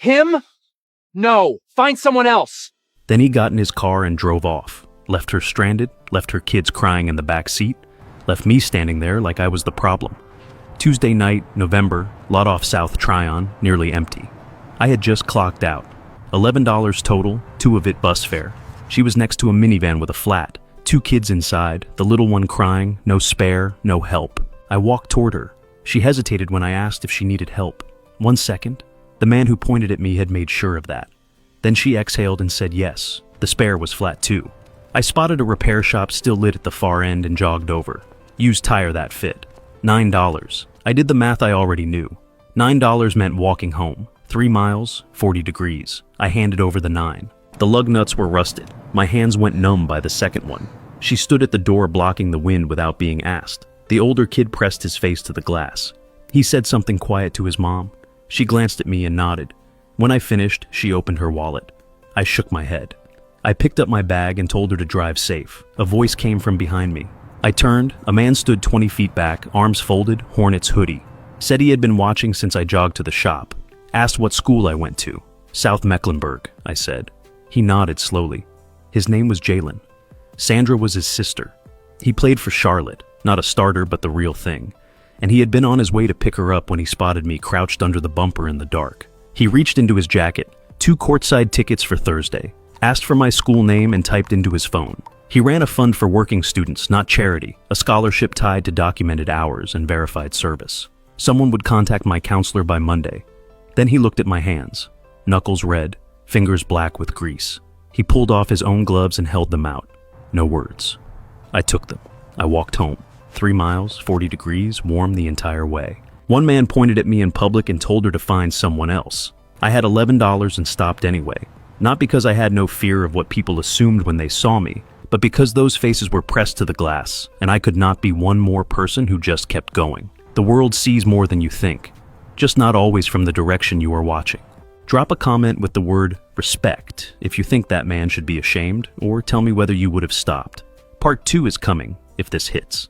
Him? No, find someone else. Then he got in his car and drove off, left her stranded, left her kids crying in the back seat, left me standing there like I was the problem. Tuesday night, November, lot off South Tryon, nearly empty. I had just clocked out. $11 total, 2 of it bus fare. She was next to a minivan with a flat, 2 kids inside, the little one crying, no spare, no help. I walked toward her. She hesitated when I asked if she needed help. 1 second. The man who pointed at me had made sure of that. Then she exhaled and said yes. The spare was flat too. I spotted a repair shop still lit at the far end and jogged over. Used tire that fit. $9. I did the math I already knew. $9 meant walking home. 3 miles, 40 degrees. I handed over the 9. The lug nuts were rusted. My hands went numb by the second one. She stood at the door blocking the wind without being asked. The older kid pressed his face to the glass. He said something quiet to his mom. She glanced at me and nodded. When I finished, she opened her wallet. I shook my head. I picked up my bag and told her to drive safe. A voice came from behind me. I turned. A man stood 20 feet back, arms folded, Hornets hoodie. Said he had been watching since I jogged to the shop. Asked what school I went to. South Mecklenburg, I said. He nodded slowly. His name was Jalen. Sandra was his sister. He played for Charlotte, not a starter but the real thing. And he had been on his way to pick her up when he spotted me crouched under the bumper in the dark. He reached into his jacket, 2 courtside tickets for Thursday, asked for my school name and typed into his phone. He ran a fund for working students, not charity, a scholarship tied to documented hours and verified service. Someone would contact my counselor by Monday. Then he looked at my hands, knuckles red, fingers black with grease. He pulled off his own gloves and held them out. No words. I took them. I walked home. 3 miles, 40 degrees, warm the entire way. One man pointed at me in public and told her to find someone else. I had $11 and stopped anyway. Not because I had no fear of what people assumed when they saw me, but because those faces were pressed to the glass, and I could not be one more person who just kept going. The world sees more than you think, just not always from the direction you are watching. Drop a comment with the word respect if you think that man should be ashamed, or tell me whether you would have stopped. Part 2 is coming if this hits.